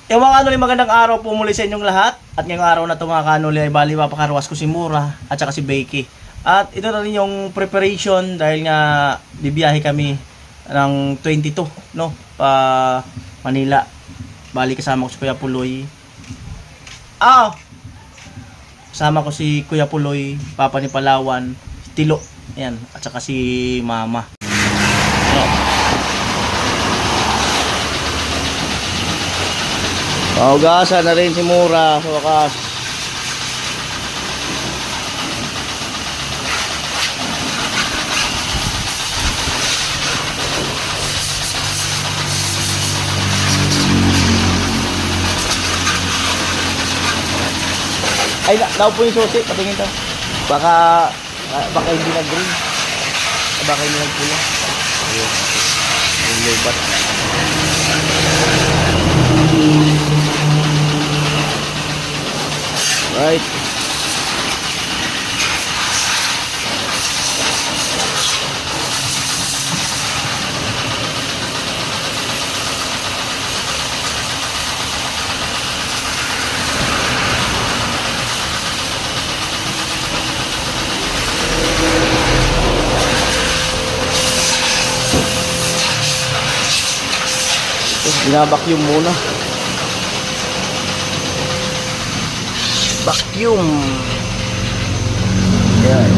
Yung mga kanuli, magandang araw po muli sa inyong lahat. At ngayong araw na ito mga kanuli ay bali papakarwas ko si Mura at saka si Becky. At ito na rin yung preparation dahil nga bibiyahe kami ng 22 no, pa Manila. Bali kasama ko si Kuya Puloy. Kasama ko si Kuya Puloy, Papa ni Palawan, si Tilo, ayan, at saka si Mama. Paugasan na rin si Mura sa wakas. Ay, daw po yung susi, patingin to. Baka hindi nag-green. Baka hindi nag-pula. Ayun. Yung lobat. Right. Binabacuum muna. Vacuum. Ayan.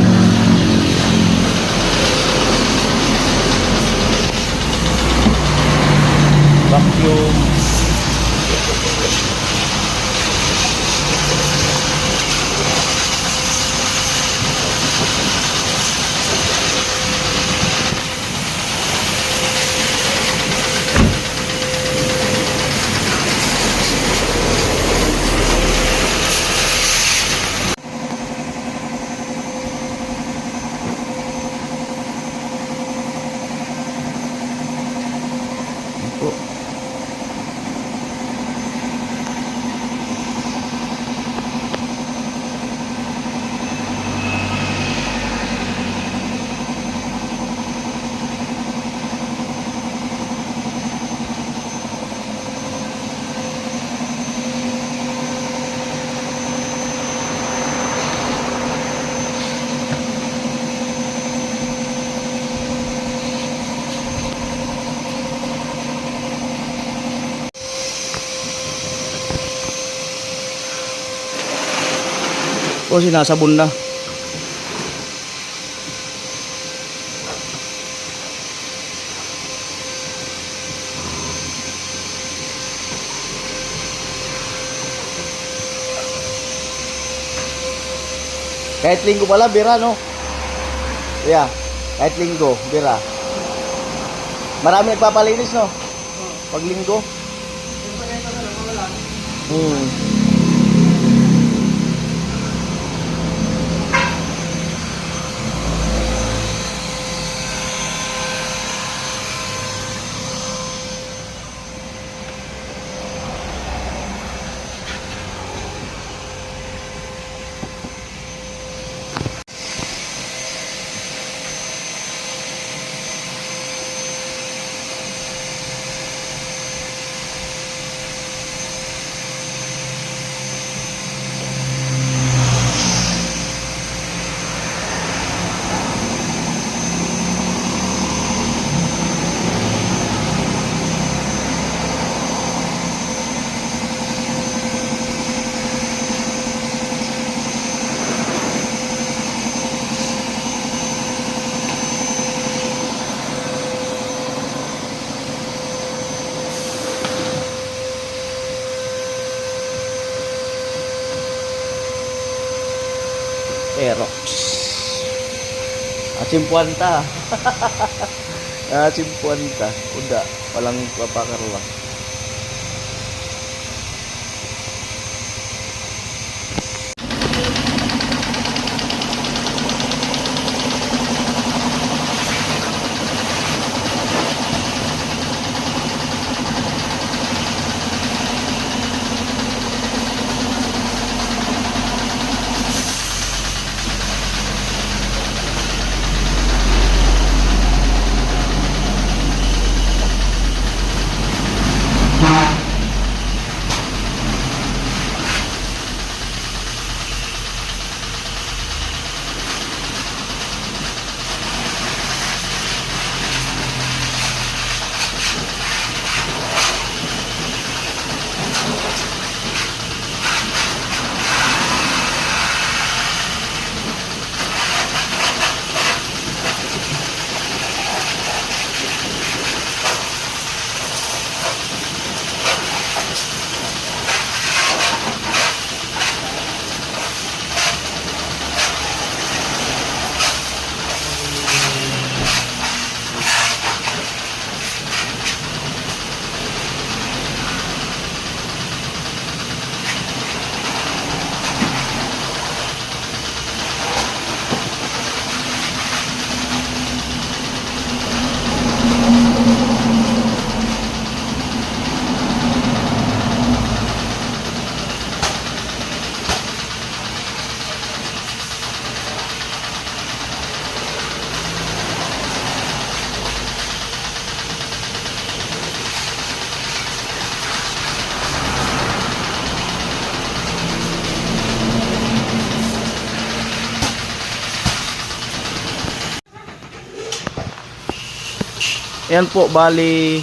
Vacuum. Po. O sinasabon na. Kahit linggo pala, bira, no? Yeah, kahit linggo, bira. Marami nagpapalinis, no? Pag linggo. Aerox. Achimpuanta. Achimpuanta. Udah, walang papakarwa. Ayan po, bali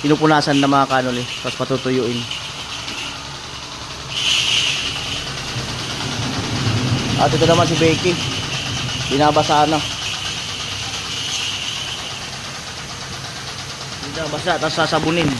pinupunasan na mga kanuli, tapos patutuyuin. At ito naman si Becky, binabasa na. Binabasa, tapos sasabunin.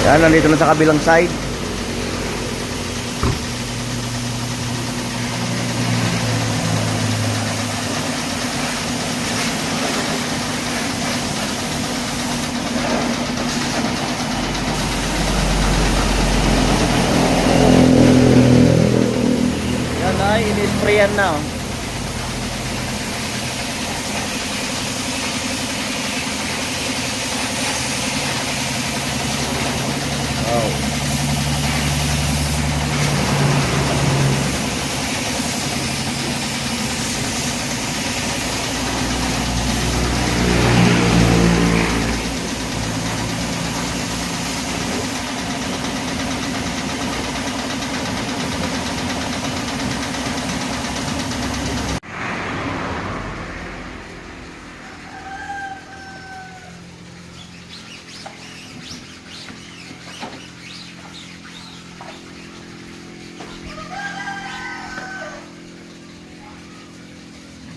Yan, nandito na sa kabilang side. Yan ay, in-sprayan na. Oh. Wow.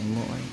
Mo ay.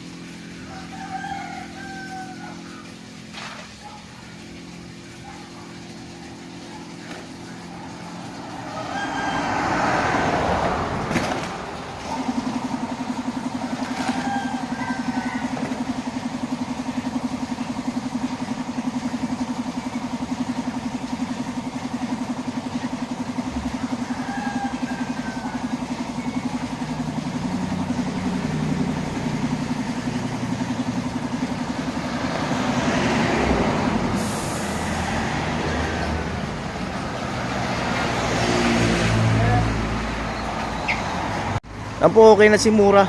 Yan po, okay na si Mura.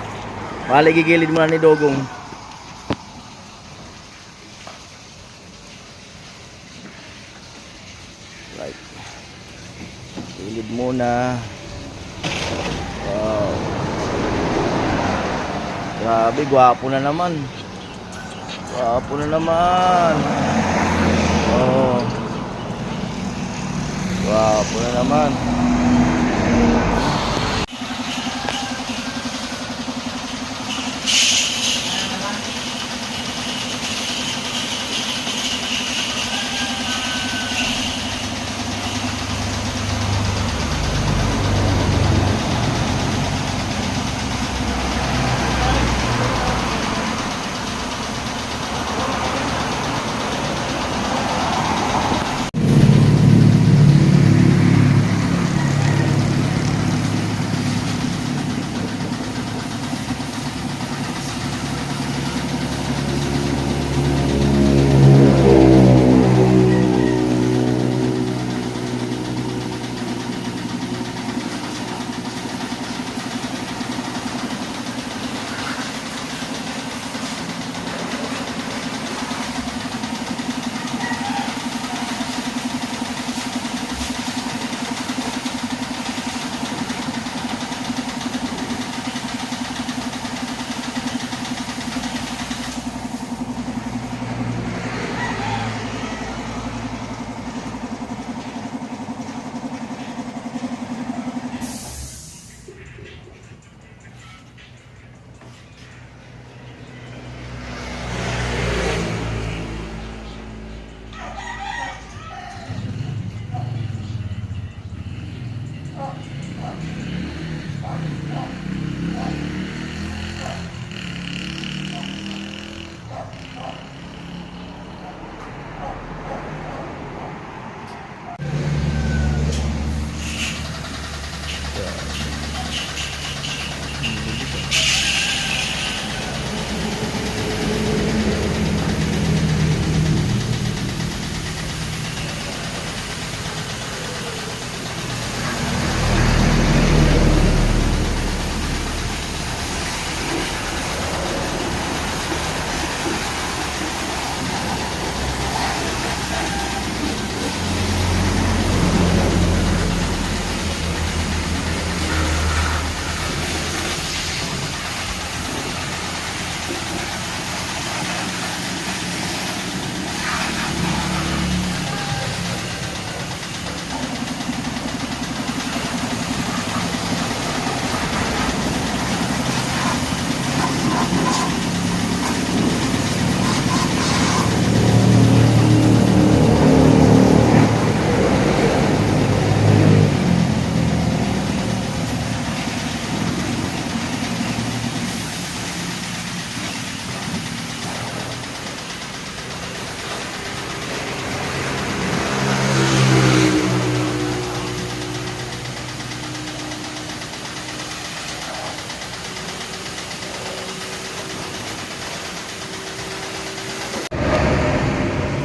Bali, gigilid muna ni Dogong. Right. Gilid muna. Wow. Grabe, gwapo na naman. Gwapo na naman. Oh. Gwapo na naman.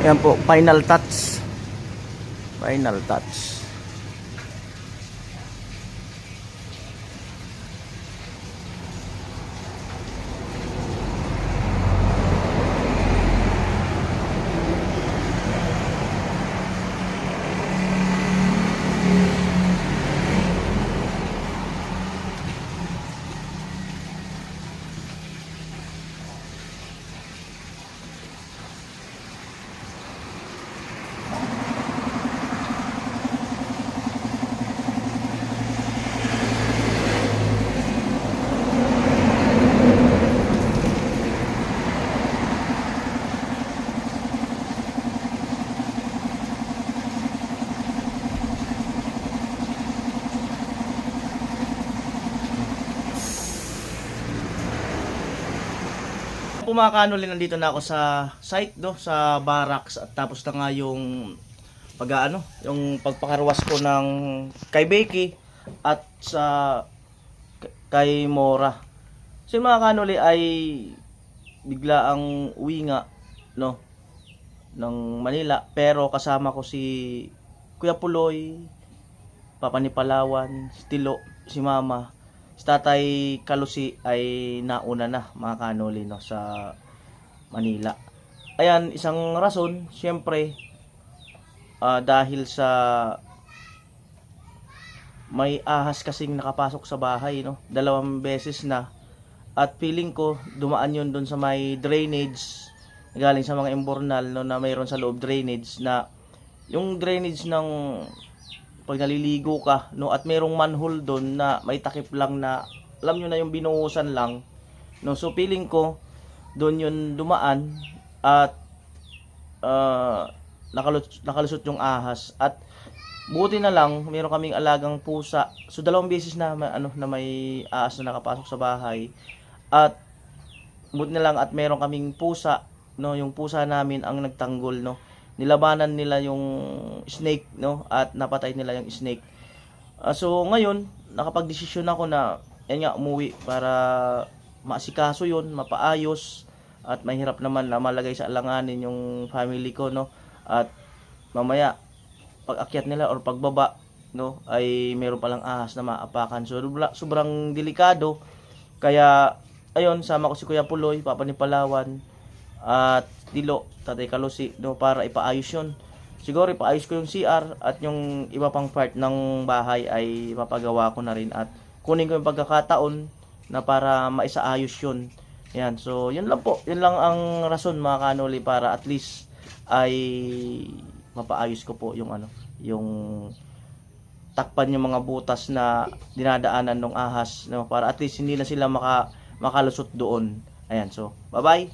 Yan po, final touch. Final touch. Po mga kanuli, nandito na ako sa site sa barracks at tapos na nga yung yung pagpakarwas ko ng kay Becky at sa kay Mora. So yung mga kanuli ay bigla ang uwi nga ng Manila, pero kasama ko si Kuya Puloy, Papa ni Palawan, si Tilo, si Mama. Si Tatay Kalusi ay nauna na mga kanoli sa Manila. Ayan, isang rason, siyempre, dahil sa may ahas kasing nakapasok sa bahay, 2 beses na. At feeling ko, dumaan yun doon sa may drainage, galing sa mga imbornal na mayroon sa loob drainage, na yung drainage ng pag naliligo ka, at mayroong manhole doon na may takip lang na, alam nyo na yung binuhusan lang, so feeling ko doon yun dumaan at nakalusot yung ahas. At buti na lang mayroon kaming alagang pusa, so 2 beses na may ahas na nakapasok sa bahay. At buti na lang at mayroon kaming pusa, yung pusa namin ang nagtanggol, nilabanan nila yung snake, at napatay nila yung snake. So ngayon nakapagdesisyon ako na umuwi para maasikaso yun, mapaayos, at mahirap naman na malagay sa alanganin yung family ko, at mamaya pag akyat nila or pagbaba, ay meron palang ahas na maapakan. So sobrang delikado. Kaya ayun, sama ko si Kuya Puloy, Papa ni Palawan, at Tilo, Tatay Kalusi, para ipaayos yun. Siguro ipaayos ko yung CR at yung iba pang part ng bahay ay mapagawa ko na rin, at kunin ko yung pagkakataon na para maisaayos yun. Yan, so yun lang po, yun lang ang rason mga kanoli, para at least ay mapaayos ko po yung yung takpan yung mga butas na dinadaanan ng ahas, para at least hindi na sila makalusot doon. Ayan, so bye bye.